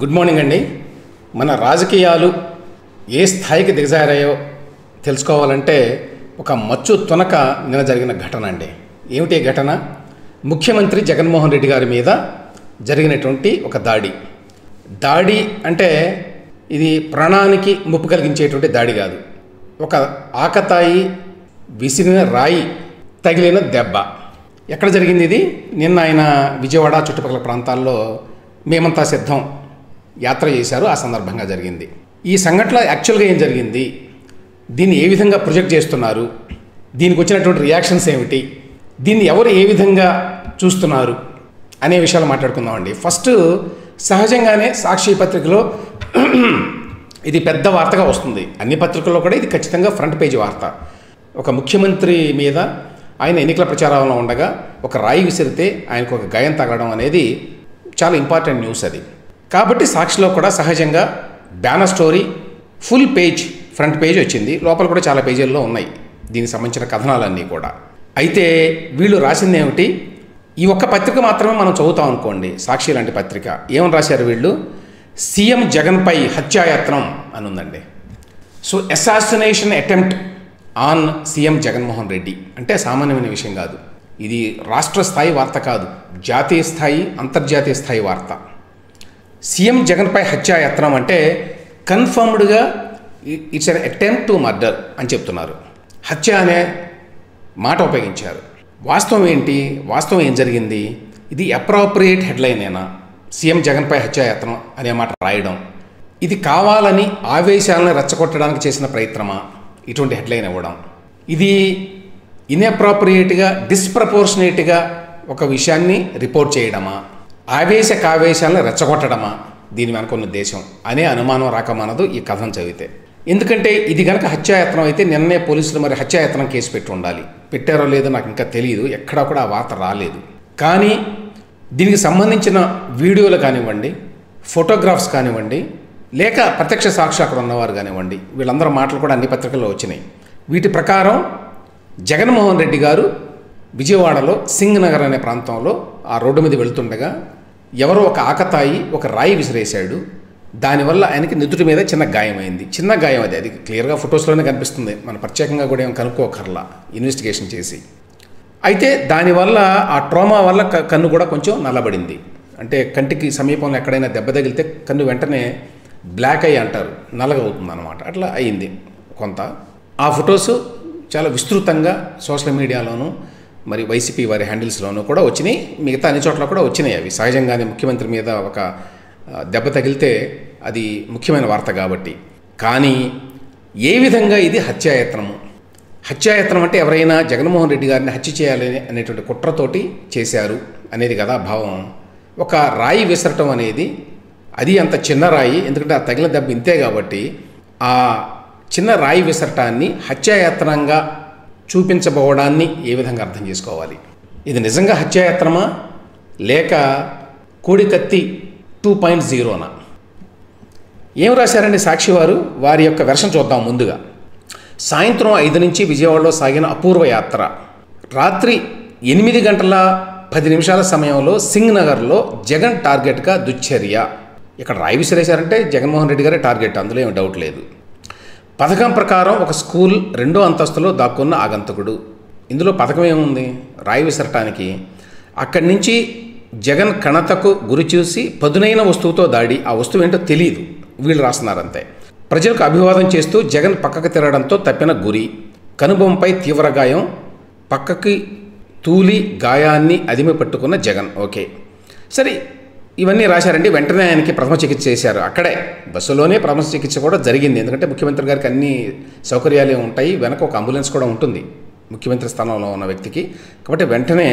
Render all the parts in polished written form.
Good morning అండి. మన రాజకీయాలు ఏ స్థాయికి దిగజారాయో తెలుసుకోవాలంటే ఒక మచ్చు తునక నిన్న జరిగిన ఘటన అండి. ఏమిటి ఘటన? ముఖ్యమంత్రి జగన్మోహన్ రెడ్డి గారి మీద జరిగినటువంటి ఒక దాడి అంటే ఇది ప్రాణానికి ముప్పు కలిగించేటువంటి దాడి కాదు. ఒక ఆకతాయి విసిరిన రాయి తగిలిన దెబ్బ. ఎక్కడ జరిగింది ఇది? నిన్న ఆయన విజయవాడ చుట్టుపక్కల ప్రాంతాల్లో మేమంతా సిద్ధం యాత్ర చేశారు. ఆ సందర్భంగా జరిగింది ఈ సంఘటన. యాక్చువల్గా ఏం జరిగింది, దీన్ని ఏ విధంగా ప్రొజెక్ట్ చేస్తున్నారు, దీనికి వచ్చినటువంటి రియాక్షన్స్ ఏమిటి, దీన్ని ఎవరు ఏ విధంగా చూస్తున్నారు అనే విషయాలు మాట్లాడుకుందామండి. ఫస్ట్, సహజంగానే సాక్షి పత్రికలో ఇది పెద్ద వార్తగా వస్తుంది. అన్ని పత్రికల్లో కూడా ఇది ఖచ్చితంగా ఫ్రంట్ పేజీ వార్త. ఒక ముఖ్యమంత్రి మీద ఆయన ఎన్నికల ప్రచారంలో ఉండగా ఒక రాయి విసిరితే ఆయనకు ఒక గాయం తగలడం అనేది చాలా ఇంపార్టెంట్ న్యూస్ అది. కాబట్టి సాక్షిలో కూడా సహజంగా banner story, full page, front page వచ్చింది. లోపల కూడా చాలా పేజీల్లో ఉన్నాయి దీనికి సంబంధించిన కథనాలన్నీ కూడా. అయితే వీళ్ళు రాసింది ఏమిటి? ఈ ఒక్క పత్రిక మాత్రమే మనం చదువుతాం అనుకోండి, సాక్షి లాంటి పత్రిక. ఏమని రాశారు వీళ్ళు? సీఎం జగన్పై హత్యాయత్నం అని ఉందండి. So assassination attempt on CM Jaganmohan Reddy అంటే సామాన్యమైన విషయం కాదు. ఇది రాష్ట్ర స్థాయి వార్త కాదు, జాతీయ స్థాయి, అంతర్జాతీయ స్థాయి వార్త. సీఎం జగన్పై హత్యాయత్నం అంటే కన్ఫర్మ్డ్గా it's an attempt to murder అని చెప్తున్నారు. హత్య అనే మాట ఉపయోగించారు. వాస్తవం ఏంటి? వాస్తవం ఏం జరిగింది? ఇది అప్రాప్రియేట్ హెడ్లైనేనా? సీఎం జగన్పై హత్యాయత్నం అనే మాట రాయడం ఇది కావాలని ఆవేశాలను రెచ్చగొట్టడానికి చేసిన ప్రయత్నమా? ఇటువంటి హెడ్లైన్ ఇవ్వడం ఇది ఇన్అప్రాప్రియేట్గా, డిస్ప్రపోర్షనేట్గా ఒక విషయాన్ని రిపోర్ట్ చేయడమా? కావేశాలను రెచ్చగొట్టడమా దీని వెనుకున్న ఉద్దేశం అనే అనుమానం రాకమానదు ఈ కథను చదివితే. ఎందుకంటే ఇది కనుక హత్యాయత్నం అయితే నిన్నే పోలీసులు మరి హత్యాయత్నం కేసు పెట్టి ఉండాలి. పెట్టారో లేదో నాకు ఇంకా తెలియదు, ఎక్కడా కూడా ఆ వార్త రాలేదు. కానీ దీనికి సంబంధించిన వీడియోలు కానివ్వండి, ఫోటోగ్రాఫ్స్ కానివ్వండి, లేక ప్రత్యక్ష సాక్షి అక్కడ ఉన్నవారు కానివ్వండి, వీళ్ళందరూ మాటలు కూడా అన్ని పత్రికల్లో వచ్చినాయి. వీటి ప్రకారం జగన్మోహన్ రెడ్డి గారు విజయవాడలో సింగ్ నగర్ అనే ప్రాంతంలో ఆ రోడ్డు మీద వెళుతుండగా ఎవరో ఒక ఆకతాయి ఒక రాయి విసిరేశాడు. దానివల్ల ఆయనకి నుదుటి మీద చిన్న గాయమైంది. చిన్న గాయం అది క్లియర్గా ఫొటోస్లోనే కనిపిస్తుంది. మనం ప్రత్యేకంగా కూడా ఏం కనుక్కోకర్లా ఇన్వెస్టిగేషన్ చేసి. అయితే దానివల్ల ఆ ట్రోమా వల్ల కన్ను కూడా కొంచెం నల్లబడింది. అంటే కంటికి సమీపంలో ఎక్కడైనా దెబ్బ తగిలితే కన్ను వెంటనే బ్లాక్ అయ్యి అంటారు, నల్లగా అవుతుంది అన్నమాట. అట్లా అయ్యింది కొంత. ఆ ఫొటోస్ చాలా విస్తృతంగా సోషల్ మీడియాలోనూ మరి వైసీపీ వారి హ్యాండిల్స్లోనూ కూడా వచ్చినాయి. మిగతా అన్ని చోట్ల కూడా వచ్చినాయి అవి. సహజంగానే ముఖ్యమంత్రి మీద ఒక దెబ్బ తగిలితే అది ముఖ్యమైన వార్త కాబట్టి. కానీ ఏ విధంగా ఇది హత్యాయత్నం అంటే ఎవరైనా జగన్మోహన్ రెడ్డి గారిని హత్య చేయాలి అనేటువంటి కుట్రతోటి చేశారు అనేది కదా భావం. ఒక రాయి విసరటం అనేది అది అంత చిన్న రాయి, ఎందుకంటే ఆ తగిలిన దెబ్బ ఇంతే కాబట్టి ఆ చిన్న రాయి విసరటాన్ని హత్యాయత్నంగా చూపించబోవడాన్ని ఏ విధంగా అర్థం చేసుకోవాలి? ఇది నిజంగా హత్యాయత్నమా లేక కోడికత్తి 2.0నా? ఏం రాశారండి సాక్షి వారు? వారి యొక్క వెర్షన్ చూద్దాం. ముందుగా సాయంత్రం 5 నుంచి విజయవాడలో సాగిన అపూర్వ యాత్ర. రాత్రి 8 గంటల 10 నిమిషాల సమయంలో సింగ్ నగర్లో జగన్ టార్గెట్గా దుశ్చర్య. ఇక్కడ రాయి విసిరేశారంటే జగన్మోహన్ రెడ్డి గారే టార్గెట్, అందులో ఏం డౌట్ లేదు. పథకం ప్రకారం ఒక స్కూల్ 2వ అంతస్తులో దాక్కున్న ఆగంతకుడు. ఇందులో పథకం ఏముంది? రాయి విసరటానికి. అక్కడి నుంచి జగన్ కణతకు గురి చూసి పదునైన వస్తువుతో దాడి. ఆ వస్తువు ఏంటో తెలియదు, వీళ్ళు రాస్తున్నారంతే. ప్రజలకు అభివాదం చేస్తూ జగన్ పక్కకు తిరగడంతో తప్పిన గురి. కనుబొమ్మపై తీవ్ర గాయం, పక్కకి తూలి గాయాన్ని అదిమి పట్టుకున్న జగన్. ఓకే, సరే, ఇవన్నీ రాశారండి. వెంటనే ఆయనకి ప్రథమ చికిత్స చేశారు. అక్కడే బస్సులోనే ప్రథమ చికిత్స కూడా జరిగింది. ఎందుకంటే ముఖ్యమంత్రి గారికి అన్ని సౌకర్యాలు ఉంటాయి, వెనక ఒక అంబులెన్స్ కూడా ఉంటుంది ముఖ్యమంత్రి స్థానంలో ఉన్న వ్యక్తికి. కాబట్టి వెంటనే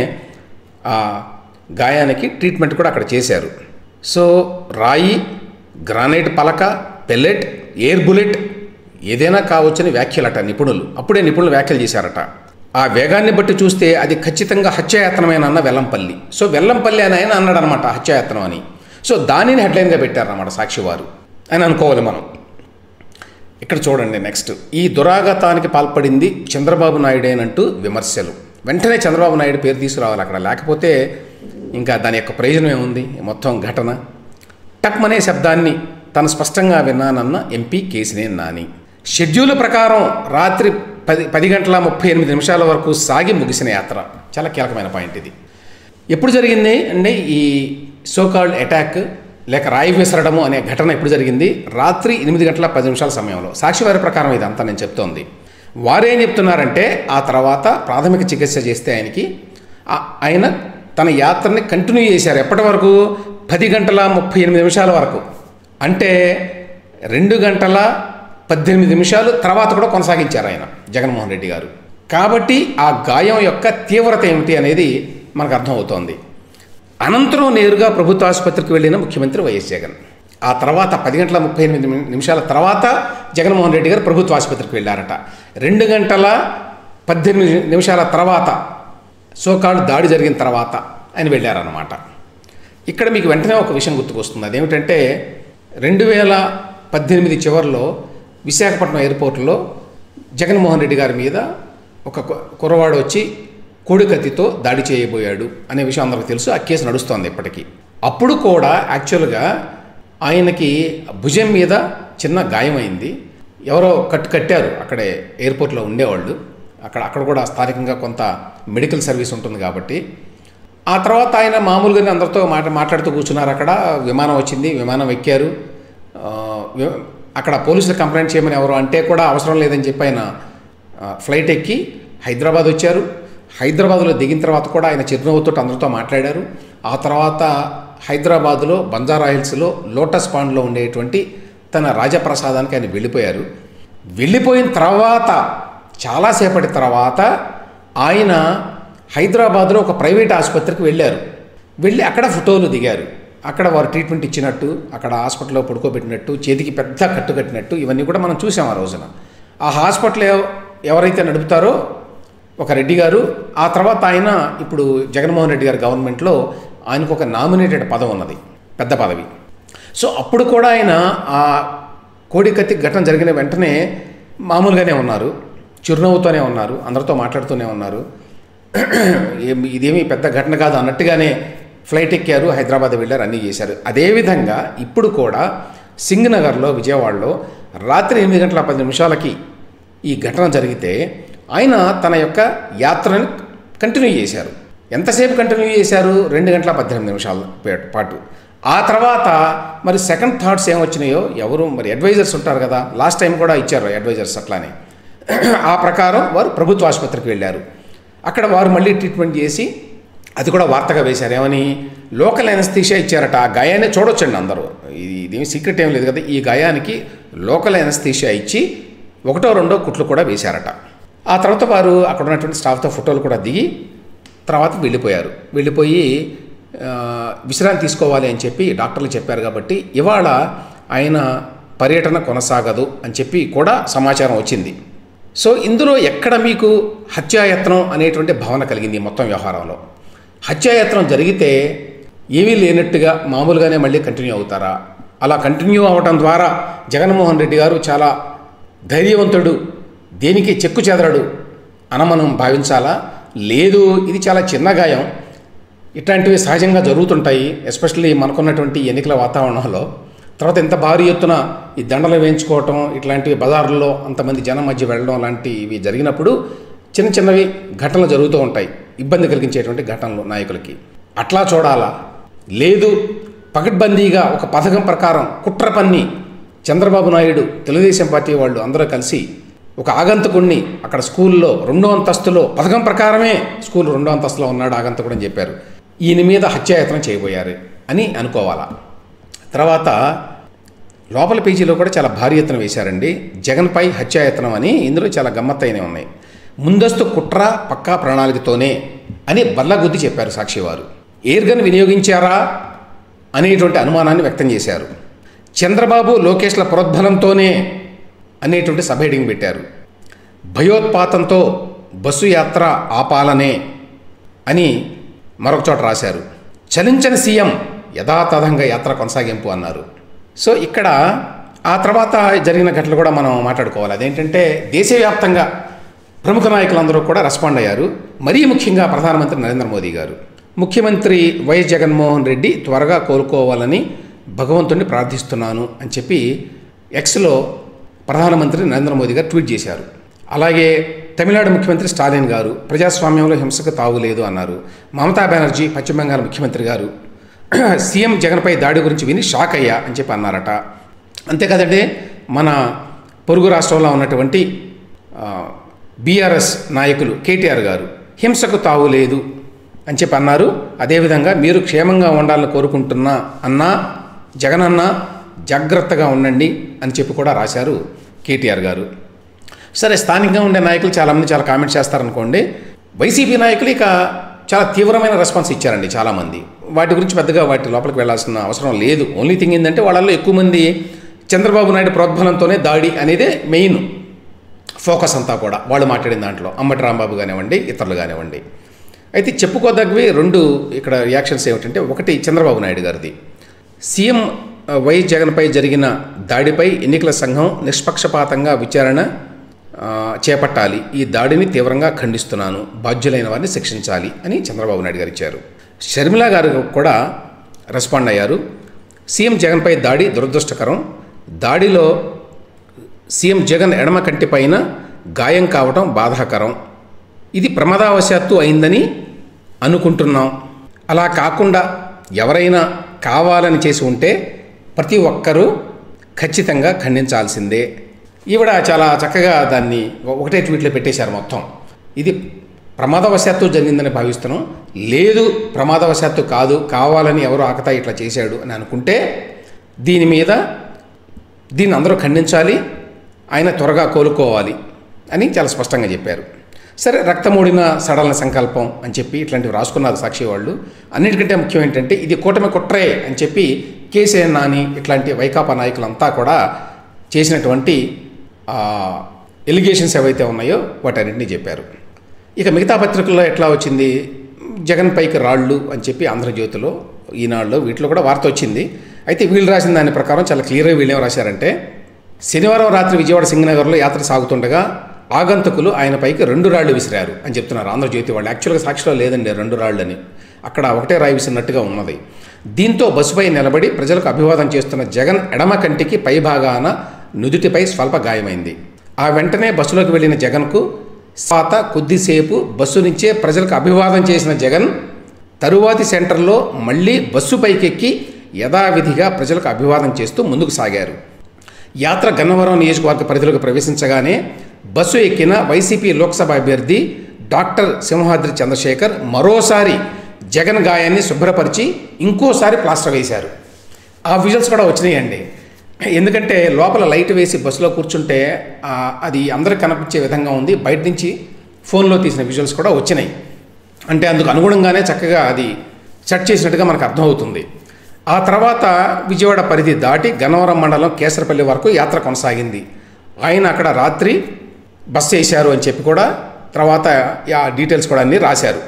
ఆ గాయానికి ట్రీట్మెంట్ కూడా అక్కడ చేశారు. సో రాయి, గ్రానైట్ పలక, పెల్లెట్, ఎయిర్ బుల్లెట్ ఏదైనా కావచ్చని వ్యాఖ్యలట నిపుణులు. అప్పుడే నిపుణులు వ్యాఖ్యలు చేశారట. ఆ వేగాన్ని బట్టి చూస్తే అది ఖచ్చితంగా హత్యాయత్నమైన అన్న వెల్లంపల్లి. సో వెల్లంపల్లి అని ఆయన అన్నాడు అనమాట హత్యాయత్నం అని. సో దానిని హెడ్లైన్గా పెట్టారన్నమాట సాక్షి వారు అని అనుకోవాలి మనం. ఇక్కడ చూడండి నెక్స్ట్. ఈ దురాఘాతానికి పాల్పడింది చంద్రబాబు నాయుడేనంటూ విమర్శలు. వెంటనే చంద్రబాబు నాయుడు పేరు తీసుకురావాలి అక్కడ, లేకపోతే ఇంకా దాని యొక్క ప్రయోజనం ఏముంది మొత్తం ఘటన. టప్ అనే శబ్దాన్ని తను స్పష్టంగా విన్నానన్న ఎంపీ కేశినేని నాని. షెడ్యూల్ ప్రకారం రాత్రి 10:38 వరకు సాగి ముగిసిన యాత్ర. చాలా కీలకమైన పాయింట్ ఇది. ఎప్పుడు జరిగింది అంటే ఈ సోకాల్డ్ అటాక్ లేక రాయి విసరడము అనే ఘటన ఎప్పుడు జరిగింది? రాత్రి 8:10 సమయంలో. సాక్షి వారి ప్రకారం ఇదంతా నేను చెప్తోంది. వారేం చెప్తున్నారంటే ఆ తర్వాత ప్రాథమిక చికిత్స చేస్తే ఆయన తన యాత్రని కంటిన్యూ చేశారు. ఎప్పటి వరకు? 10:38 వరకు. అంటే 2:18 తర్వాత కూడా కొనసాగించారు ఆయన జగన్మోహన్ రెడ్డి గారు. కాబట్టి ఆ గాయం యొక్క తీవ్రత ఏమిటి అనేది మనకు అర్థమవుతోంది. అనంతరం నేరుగా ప్రభుత్వ ఆసుపత్రికి వెళ్ళిన ముఖ్యమంత్రి వైఎస్ జగన్. ఆ తర్వాత 10:38 తర్వాత జగన్మోహన్ రెడ్డి గారు ప్రభుత్వ ఆసుపత్రికి వెళ్ళారట. 2:18 తర్వాత సోకాల్డ్ దాడి జరిగిన తర్వాత ఆయన వెళ్ళారన్నమాట. ఇక్కడ మీకు వెంటనే ఒక విషయం గుర్తుకొస్తుంది. అదేమిటంటే 2018 చివరిలో విశాఖపట్నం ఎయిర్పోర్ట్లో జగన్మోహన్ రెడ్డి గారి మీద ఒక కుర్రవాడు వచ్చి కోడికత్తితో దాడి చేయబోయాడు అనే విషయం అందరికీ తెలుసు. ఆ కేసు నడుస్తోంది ఇప్పటికీ. అప్పుడు కూడా యాక్చువల్గా ఆయనకి భుజం మీద చిన్న గాయమైంది. ఎవరో కట్టారు అక్కడే ఎయిర్పోర్ట్లో ఉండేవాళ్ళు. అక్కడ కూడా స్థానికంగా కొంత మెడికల్ సర్వీస్ ఉంటుంది కాబట్టి. ఆ తర్వాత ఆయన మామూలుగానే అందరితో మాట్లాడుతూ కూర్చున్నారు. అక్కడ విమానం వచ్చింది, విమానం ఎక్కారు. అక్కడ పోలీసులు కంప్లైంట్ చేయమని ఎవరు అంటే కూడా అవసరం లేదని చెప్పి ఆయన ఫ్లైట్ ఎక్కి హైదరాబాద్ వచ్చారు. హైదరాబాద్లో దిగిన తర్వాత కూడా ఆయన చిరునవ్వుతో అందరితో మాట్లాడారు. ఆ తర్వాత హైదరాబాద్లో బంజారా హిల్స్లో లోటస్ పాండ్లో ఉండేటువంటి తన రాజప్రసాదానికి ఆయన వెళ్ళిపోయారు. వెళ్ళిపోయిన తర్వాత చాలాసేపటి తర్వాత ఆయన హైదరాబాద్లో ఒక ప్రైవేట్ ఆసుపత్రికి వెళ్ళారు. వెళ్ళి అక్కడ ఫోటోలు దిగారు. అక్కడ వారు ట్రీట్మెంట్ ఇచ్చినట్టు, అక్కడ హాస్పిటల్లో పడుకోబెట్టినట్టు, చేతికి పెద్ద కట్టు కట్టినట్టు ఇవన్నీ కూడా మనం చూసాం ఆ రోజున. ఆ హాస్పిటల్ ఎవరైతే నడుపుతారో ఒక రెడ్డి గారు, ఆ తర్వాత ఆయన ఇప్పుడు జగన్మోహన్ రెడ్డి గారి గవర్నమెంట్లో ఆయనకు ఒక నామినేటెడ్ పదవి ఉన్నది, పెద్ద పదవి. సో అప్పుడు కూడా ఆయన ఆ కోడికత్తి ఘటన జరిగిన వెంటనే మామూలుగానే ఉన్నారు, చిరునవ్వుతోనే ఉన్నారు, అందరితో మాట్లాడుతూనే ఉన్నారు. ఇదేమీ పెద్ద ఘటన కాదు అన్నట్టుగానే ఫ్లైట్ ఎక్కారు, హైదరాబాద్ వెళ్ళారు, అన్నీ చేశారు. అదేవిధంగా ఇప్పుడు కూడా సింగనగర్లో విజయవాడలో రాత్రి 8:10 ఈ ఘటన జరిగితే ఆయన తన యొక్క యాత్రని కంటిన్యూ చేశారు. ఎంతసేపు కంటిన్యూ చేశారు? 2:18 పాటు. ఆ తర్వాత మరి సెకండ్ థాట్స్ ఏమొచ్చినాయో ఎవరు మరి అడ్వైజర్స్ ఉంటారు కదా, లాస్ట్ టైం కూడా ఇచ్చారు అడ్వైజర్స్ అట్లానే. ఆ ప్రకారం వారు ప్రభుత్వ ఆసుపత్రికి వెళ్ళారు. అక్కడ వారు మళ్ళీ ట్రీట్మెంట్ చేసి అది కూడా వార్తగా వేశారు. ఏమని? లోకల్ ఎనస్థీషియా ఇచ్చారట. ఆ గాయాన్ని చూడొచ్చండి అందరూ, ఇదేమి సీక్రెట్ ఏం లేదు కదా. ఈ గాయానికి లోకల్ ఎనస్థీషియా ఇచ్చి 1-2 కుట్లు కూడా వేశారట. ఆ తర్వాత వారు అక్కడ ఉన్నటువంటి స్టాఫ్తో ఫోటోలు కూడా దిగి తర్వాత వెళ్ళిపోయి విశ్రాంతి తీసుకోవాలి అని చెప్పి డాక్టర్లు చెప్పారు. కాబట్టి ఇవాళ ఆయన పర్యటన కొనసాగదు అని చెప్పి కూడా సమాచారం వచ్చింది. సో ఇందులో ఎక్కడ మీకు హత్యాయత్నం అనేటువంటి భావన కలిగింది మొత్తం వ్యవహారంలో? హత్యాయత్నం జరిగితే ఏమీ లేనట్టుగా మామూలుగానే మళ్ళీ కంటిన్యూ అవుతారా? అలా కంటిన్యూ అవ్వడం ద్వారా జగన్మోహన్ రెడ్డి గారు చాలా ధైర్యవంతుడు, దేనికి చెక్కు చెదరడు అని మనం భావించాలా? లేదు, ఇది చాలా చిన్న గాయం, ఇట్లాంటివి సహజంగా జరుగుతుంటాయి, ఎస్పెషల్లీ మనకున్నటువంటి ఎన్నికల వాతావరణంలో. తర్వాత ఎంత భారీ ఎత్తున ఈ దండలు వేయించుకోవటం, ఇట్లాంటివి బజార్లలో అంతమంది జనం మధ్య వెళ్ళడం లాంటివి జరిగినప్పుడు చిన్నవి ఘటనలు జరుగుతూ ఉంటాయి, ఇబ్బంది కలిగించేటువంటి ఘటనలు నాయకులకి. అట్లా చూడాలా? లేదు, పకడ్బందీగా ఒక పథకం ప్రకారం కుట్ర పన్ని చంద్రబాబు నాయుడు, తెలుగుదేశం పార్టీ వాళ్ళు అందరూ కలిసి ఒక ఆగంతకుడిని అక్కడ స్కూల్లో 2వ అంతస్తులో పథకం ప్రకారమే స్కూల్ 2వ అంతస్తులో ఉన్నాడు ఆగంతకుడు అని చెప్పారు. ఈయన మీద హత్యాయత్నం చేయబోయారు అని అనుకోవాలా? తర్వాత లోపల పేజీలో కూడా చాలా భారీ ఎత్తున వేశారండి జగన్పై హత్యాయత్నం అని. ఇందులో చాలా గమ్మత్తైనవి ఉన్నాయి. ముందస్తు కుట్ర పక్కా ప్రణాళికతోనే అని బల్లగుద్ది చెప్పారు సాక్షి వారు. ఎయిర్ గన్ వినియోగించారా అనేటువంటి అనుమానాన్ని వ్యక్తం చేశారు. చంద్రబాబు లోకేష్ల ప్రోద్బలంతోనే అనేటువంటి సబ్ హెడింగ్ పెట్టారు. భయోత్పాతంతో బస్సు యాత్ర ఆపాలనే అని మరొక చోట రాశారు. చలించని సీఎం యథాతథంగా యాత్ర కొనసాగింపు అన్నారు. సో ఇక్కడ ఆ తర్వాత జరిగిన ఘటనలు కూడా మనం మాట్లాడుకోవాలి. అదేంటంటే దేశవ్యాప్తంగా ప్రముఖ నాయకులందరూ కూడా రెస్పాండ్ అయ్యారు. మరీ ముఖ్యంగా ప్రధానమంత్రి నరేంద్ర మోదీ గారు. ముఖ్యమంత్రి వైఎస్ జగన్మోహన్ రెడ్డి త్వరగా కోలుకోవాలని భగవంతుడిని ప్రార్థిస్తున్నాను అని చెప్పి ఎక్స్లో ప్రధానమంత్రి నరేంద్ర మోదీ గారు ట్వీట్ చేశారు. అలాగే తమిళనాడు ముఖ్యమంత్రి స్టాలిన్ గారు ప్రజాస్వామ్యంలో హింసకు తావులేదు అన్నారు. మమతా బెనర్జీ పశ్చిమ బెంగాల్ ముఖ్యమంత్రి గారు సీఎం జగన్పై దాడి గురించి విని షాక్ అయ్యా అని చెప్పి అన్నారట. అంతేకాదండి, మన పొరుగు రాష్ట్రంలో ఉన్నటువంటి బీఆర్ఎస్ నాయకులు కేటీఆర్ గారు హింసకు తావు లేదు అని చెప్పి అన్నారు. అదేవిధంగా మీరు క్షేమంగా ఉండాలని కోరుకుంటున్నా అన్నా జగనన్న జాగ్రత్తగా ఉండండి అని చెప్పి కూడా రాశారు కేటీఆర్ గారు. సరే, స్థానికంగా ఉండే నాయకులు చాలామంది చాలా కామెంట్స్ చేస్తారనుకోండి. వైసీపీ నాయకులు ఇక చాలా తీవ్రమైన రెస్పాన్స్ ఇచ్చారండి చాలామంది. వాటి గురించి పెద్దగా వాటి లోపలికి వెళ్ళాల్సిన అవసరం లేదు. ఓన్లీ థింగ్ ఏంటంటే వాళ్ళల్లో ఎక్కువ మంది చంద్రబాబు నాయుడు ప్రోద్బలంతోనే దాడి అనేదే మెయిన్ ఫోకస్ అంతా కూడా వాళ్ళు మాట్లాడిన దాంట్లో. అంబటి రాంబాబు కానివ్వండి, ఇతరులు కానివ్వండి. అయితే చెప్పుకోదగ్గవి రెండు ఇక్కడ రియాక్షన్స్ ఏమిటంటే, ఒకటి చంద్రబాబు నాయుడు గారిది. సీఎం వైఎస్ జగన్పై జరిగిన దాడిపై ఎన్నికల సంఘం నిష్పక్షపాతంగా విచారణ చేపట్టాలి, ఈ దాడిని తీవ్రంగా ఖండిస్తున్నాను, బాధ్యులైన వారిని శిక్షించాలి అని చంద్రబాబు నాయుడు గారు ఇచ్చారు. షర్మిల గారు కూడా రెస్పాండ్ అయ్యారు. సీఎం జగన్పై దాడి దురదృష్టకరం, దాడిలో సీఎం జగన్ ఎడమ కంటి పైన గాయం కావటం బాధాకరం, ఇది ప్రమాదవశాత్తు అయిందని అనుకుంటున్నాం, అలా కాకుండా ఎవరైనా కావాలని చేసి ఉంటే ప్రతి ఒక్కరూ ఖచ్చితంగా ఖండించాల్సిందే. ఈవిడ చాలా చక్కగా దాన్ని ఒకటే ట్వీట్లో పెట్టేశారు మొత్తం. ఇది ప్రమాదవశాత్తు జరిగిందని భావిస్తున్నాం, లేదు ప్రమాదవశాత్తు కాదు, కావాలని ఎవరో ఆకతా ఇట్లా చేశాడు అని అనుకుంటే దీన్ని అందరూ ఖండించాలి, ఆయన త్వరగా కోలుకోవాలి అని చాలా స్పష్టంగా చెప్పారు. సరే, రక్తమూడిన సడలన సంకల్పం అని చెప్పి ఇట్లాంటివి రాసుకున్నారు సాక్షి వాళ్ళు. అన్నిటికంటే ముఖ్యం ఏంటంటే ఇది కూటమి కుట్రే అని చెప్పి కేసీఆర్ నాని ఇట్లాంటి వైకాపా నాయకులంతా కూడా చేసినటువంటి ఎలిగేషన్స్ ఏవైతే ఉన్నాయో వాటన్నింటినీ చెప్పారు. ఇక మిగతా పత్రికల్లో ఎట్లా వచ్చింది, జగన్ పైకి రాళ్ళు అని చెప్పి ఆంధ్రజ్యోతిలో, ఈనాడులో, వీటిలో కూడా వార్త వచ్చింది. అయితే వీళ్ళు రాసిన దాని ప్రకారం చాలా క్లియర్గా వీళ్ళు ఏం రాశారంటే, శనివారం రాత్రి విజయవాడ సింగనగర్లో యాత్ర సాగుతుండగా ఆగంతకులు ఆయన పైకి 2 రాళ్లు విసిరారు అని చెప్తున్నారు ఆంధ్రజ్యోతి వాళ్ళు. యాక్చువల్గా సాక్షిలో లేదండి 2 రాళ్ళు అని, అక్కడ ఒకటే రాయి విసిరినట్టుగా ఉన్నది. దీంతో బస్సుపై నిలబడి ప్రజలకు అభివాదం చేస్తున్న జగన్ ఎడమ కంటికి పైభాగాన నుదుటిపై స్వల్ప గాయమైంది. ఆ వెంటనే బస్సులోకి వెళ్ళిన జగన్కు కొద్దిసేపు బస్సు నుంచే ప్రజలకు అభివాదం చేసిన జగన్ తరువాతి సెంటర్లో మళ్ళీ బస్సు పైకెక్కి యథావిధిగా ప్రజలకు అభివాదం చేస్తూ ముందుకు సాగారు. యాత్ర గన్నవరం నియోజకవర్గ పరిధిలోకి ప్రవేశించగానే బస్సు ఎక్కిన వైసీపీ లోక్సభ అభ్యర్థి డాక్టర్ సింహాద్రి చంద్రశేఖర్ మరోసారి జగన్ గాయాన్ని శుభ్రపరిచి ఇంకోసారి ప్లాస్టర్ వేశారు. ఆ విజువల్స్ కూడా వచ్చినాయండి. ఎందుకంటే లోపల లైట్ వేసి బస్సులో కూర్చుంటే అది అందరికి కనిపించే విధంగా ఉంది. బయట నుంచి ఫోన్లో తీసిన విజువల్స్ కూడా వచ్చినాయి. అంటే అందుకు అనుగుణంగానే చక్కగా అది సెట్ చేసినట్టుగా మనకు అర్థమవుతుంది. ఆ తర్వాత విజయవాడ పరిధి దాటి గన్నవరం మండలం కేసరపల్లి వరకు యాత్ర కొనసాగింది. ఆయన అక్కడ రాత్రి బస్ చేశారు అని చెప్పి కూడా తర్వాత ఆ డీటెయిల్స్ కూడా అన్నీ రాశారు.